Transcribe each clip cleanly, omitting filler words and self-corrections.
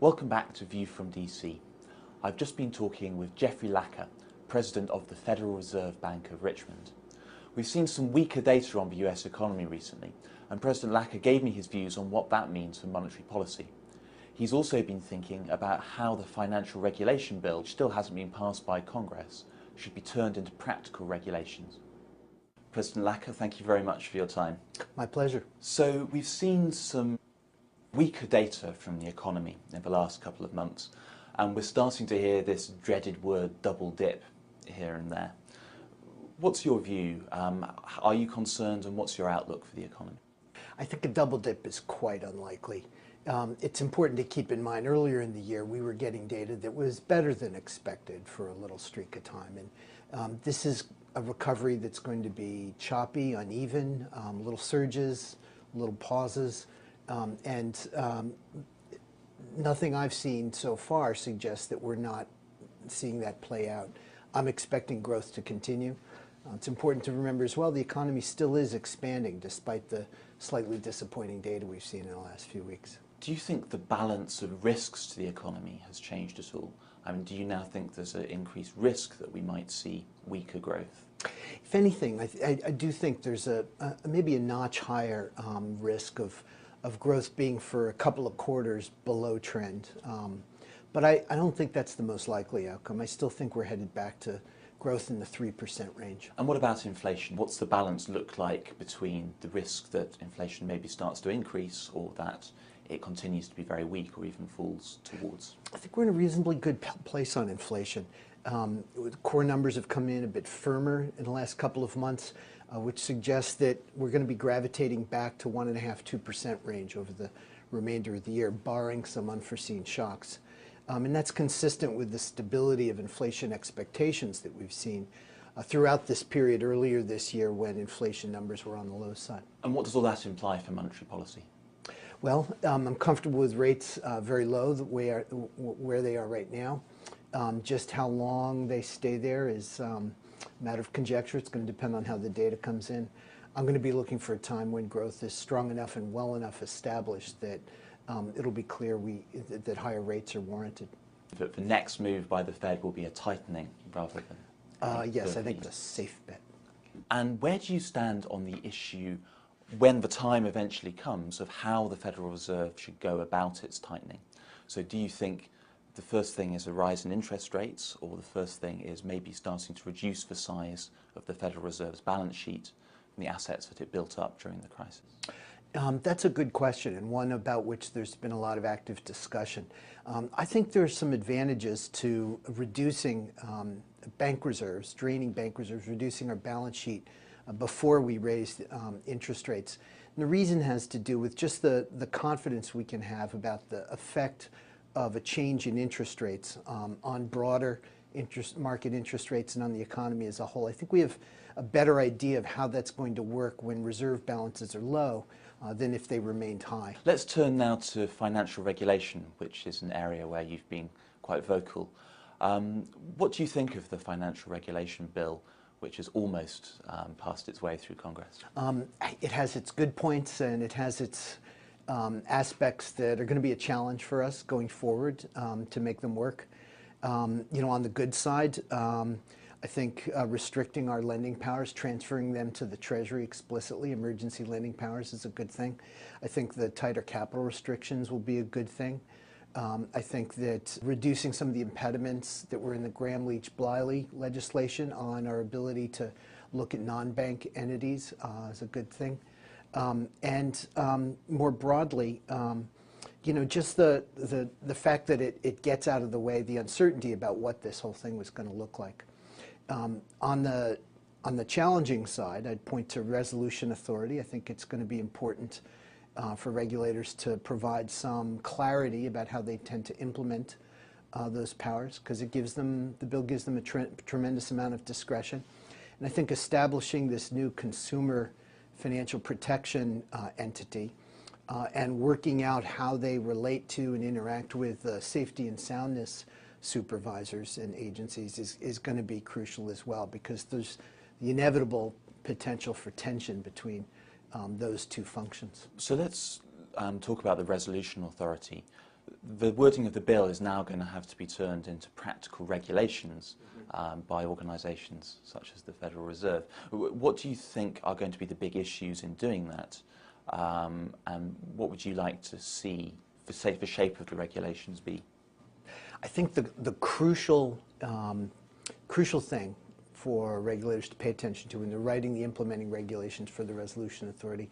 Welcome back to View from DC. I've just been talking with Jeffrey Lacker, President of the Federal Reserve Bank of Richmond. We've seen some weaker data on the US economy recently, and President Lacker gave me his views on what that means for monetary policy. He's also been thinking about how the financial regulation bill, which still hasn't been passed by Congress, should be turned into practical regulations. President Lacker, thank you very much for your time. My pleasure. So we've seen some weaker data from the economy in the last couple of months, and we're starting to hear this dreaded word double dip here and there. What's your view? Are you concerned, and what's your outlook for the economy? I think a double dip is quite unlikely. It's important to keep in mind earlier in the year we were getting data that was better than expected for a little streak of time, and this is a recovery that's going to be choppy, uneven, little surges, little pauses. Nothing I've seen so far suggests that we're not seeing that play out. I'm expecting growth to continue. It's important to remember as well the economy still is expanding despite the slightly disappointing data we've seen in the last few weeks. Do you think the balance of risks to the economy has changed at all? I mean, do you now think there's an increased risk that we might see weaker growth? If anything, I do think there's maybe a notch higher risk of growth being for a couple of quarters below trend. But I don't think that's the most likely outcome. I still think we're headed back to growth in the 3% range. And what about inflation? What's the balance look like between the risk that inflation maybe starts to increase or that it continues to be very weak or even falls towards? I think we're in a reasonably good place on inflation. Core numbers have come in a bit firmer in the last couple of months, which suggests that we're going to be gravitating back to 1.5–2% range over the remainder of the year, barring some unforeseen shocks. And that's consistent with the stability of inflation expectations that we've seen throughout this period earlier this year when inflation numbers were on the low side. And what does all that imply for monetary policy? Well, I'm comfortable with rates very low where they are right now. Just how long they stay there is a matter of conjecture. It's going to depend on how the data comes in. I'm going to be looking for a time when growth is strong enough and well enough established that it'll be clear that higher rates are warranted. But the next move by the Fed will be a tightening rather than... Yes, I think it's a safe bet. And where do you stand on the issue, when the time eventually comes, of how the Federal Reserve should go about its tightening? So do you think the first thing is a rise in interest rates, or the first thing is maybe starting to reduce the size of the Federal Reserve's balance sheet and the assets that it built up during the crisis? That's a good question, and one about which there's been a lot of active discussion. I think there are some advantages to reducing bank reserves, draining bank reserves, reducing our balance sheet before we raise interest rates. And the reason has to do with just the confidence we can have about the effect of a change in interest rates on broader market interest rates and on the economy as a whole. I think we have a better idea of how that's going to work when reserve balances are low than if they remained high. Let's turn now to financial regulation, which is an area where you've been quite vocal. What do you think of the financial regulation bill, which has almost passed its way through Congress? It has its good points and it has its aspects that are going to be a challenge for us going forward to make them work. On the good side, I think restricting our lending powers, transferring them to the Treasury explicitly, emergency lending powers, is a good thing. I think the tighter capital restrictions will be a good thing. I think that reducing some of the impediments that were in the Gramm-Leach-Bliley legislation on our ability to look at non-bank entities is a good thing. More broadly, just the fact that it gets out of the way the uncertainty about what this whole thing was going to look like. On the challenging side, I'd point to resolution authority. I think it's going to be important for regulators to provide some clarity about how they tend to implement those powers, because the bill gives them a tremendous amount of discretion. And I think establishing this new consumer financial protection entity and working out how they relate to and interact with safety and soundness supervisors and agencies is going to be crucial as well, because there's the inevitable potential for tension between those two functions. So let's talk about the resolution authority. the wording of the bill is now going to have to be turned into practical regulations by organisations such as the Federal Reserve. What do you think are going to be the big issues in doing that? And what would you like to see, say, the shape of the regulations be? I think the crucial thing for regulators to pay attention to when they're writing the implementing regulations for the Resolution Authority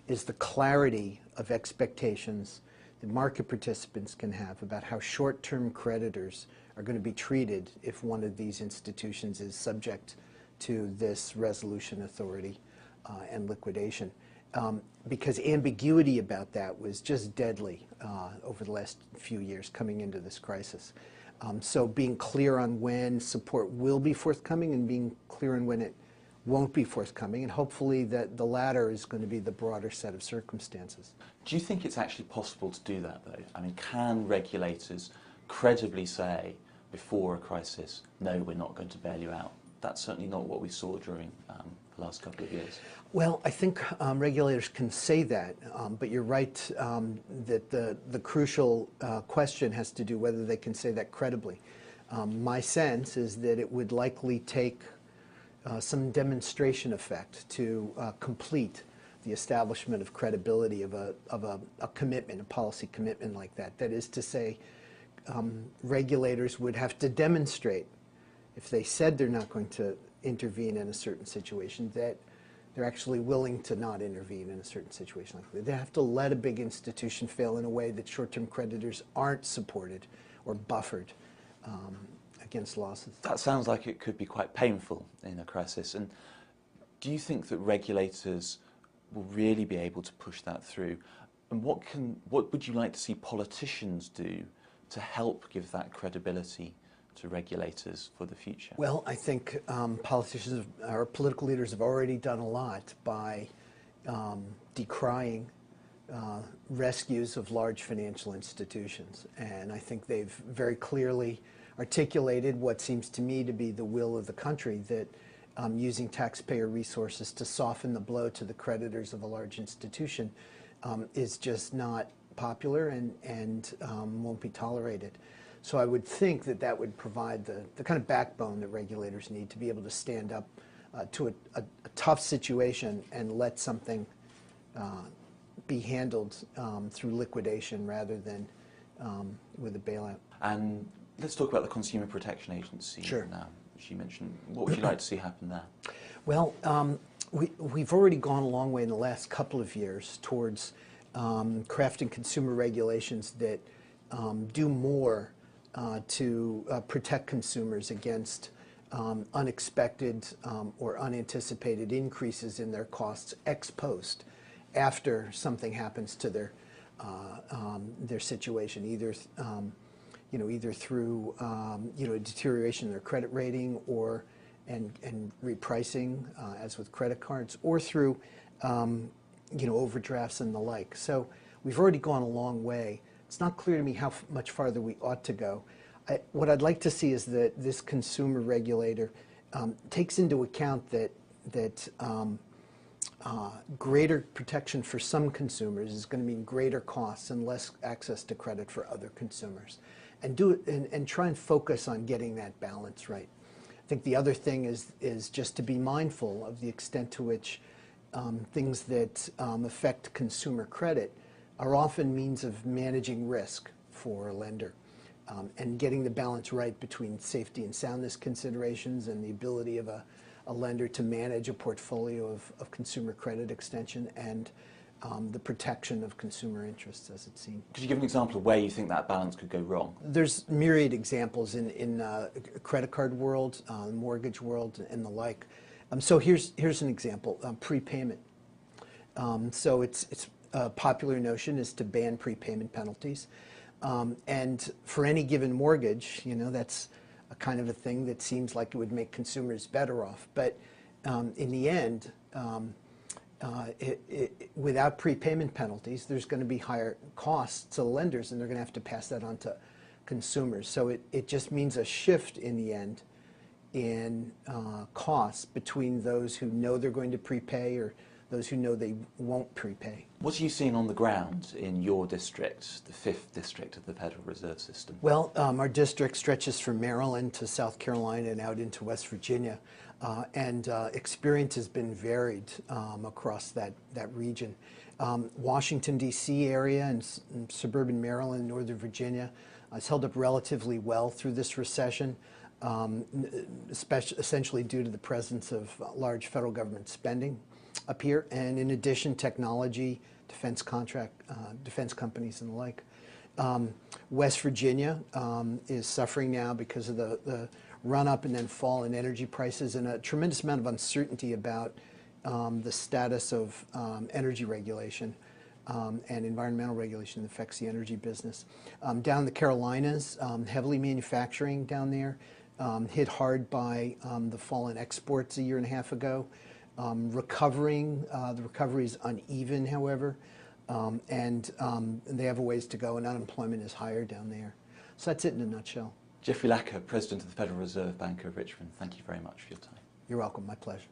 is the clarity of expectations that market participants can have about how short-term creditors are going to be treated if one of these institutions is subject to this Resolution Authority and liquidation. Because ambiguity about that was just deadly over the last few years coming into this crisis. So being clear on when support will be forthcoming and being clear on when it won't be forthcoming, and hopefully that the latter is going to be the broader set of circumstances. Do you think it's actually possible to do that, though? I mean, can regulators credibly say before a crisis, no, we're not going to bail you out? That's certainly not what we saw during the last couple of years. Well, I think regulators can say that, but you're right that the crucial question has to do whether they can say that credibly. My sense is that it would likely take some demonstration effect to complete the establishment of credibility of a commitment, a policy commitment like that. That is to say, regulators would have to demonstrate, if they said they're not going to intervene in a certain situation, that they're actually willing to not intervene in a certain situation like that. They have to let a big institution fail in a way that short-term creditors aren't supported or buffered against losses. That sounds like it could be quite painful in a crisis. And do you think that regulators will really be able to push that through? And what would you like to see politicians do to help give that credibility to regulators for the future? Well, I think politicians or political leaders have already done a lot by decrying rescues of large financial institutions. And I think they've very clearly articulated what seems to me to be the will of the country, that using taxpayer resources to soften the blow to the creditors of a large institution is just not popular and won't be tolerated. So I would think that that would provide the kind of backbone that regulators need to be able to stand up to a tough situation and let something be handled through liquidation rather than with a bailout. And let's talk about the Consumer Protection Agency now, which you mentioned. What would you like to see happen there? Well, we've already gone a long way in the last couple of years towards crafting consumer regulations that do more to protect consumers against unexpected or unanticipated increases in their costs ex post after something happens to their situation, either through a deterioration in their credit rating or and repricing, as with credit cards, or through overdrafts and the like. So we've already gone a long way. It's not clear to me how much farther we ought to go. What I'd like to see is that this consumer regulator takes into account that greater protection for some consumers is going to mean greater costs and less access to credit for other consumers, and do it and try and focus on getting that balance right. I think the other thing is just to be mindful of the extent to which things that affect consumer credit are often means of managing risk for a lender, and getting the balance right between safety and soundness considerations and the ability of a lender to manage a portfolio of consumer credit extension and the protection of consumer interests, as it seems. Could you give an example of where you think that balance could go wrong? There's myriad examples in credit card world, mortgage world, and the like. So here's an example: prepayment. So it's a popular notion is to ban prepayment penalties, and for any given mortgage, that's a kind of a thing that seems like it would make consumers better off. But in the end, without prepayment penalties, there's going to be higher costs to lenders, and they're going to have to pass that on to consumers. So it just means a shift in the end in costs between those who know they're going to prepay or those who know they won't prepay. What are you seeing on the ground in your district, the 5th district of the Federal Reserve System? Well, our district stretches from Maryland to South Carolina and out into West Virginia, and experience has been varied across that region. Washington, D.C. area and suburban Maryland, Northern Virginia has held up relatively well through this recession, essentially due to the presence of large federal government spending up here, and in addition, technology, defense companies and the like. West Virginia is suffering now because of the run-up and then fall in energy prices and a tremendous amount of uncertainty about the status of energy regulation and environmental regulation that affects the energy business. Down in the Carolinas, heavily manufacturing down there, hit hard by the fall in exports a year and a half ago. The recovery is uneven, however, and they have a ways to go, and unemployment is higher down there. So that's it in a nutshell. Jeffrey Lacker, President of the Federal Reserve Bank of Richmond, thank you very much for your time. You're welcome. My pleasure.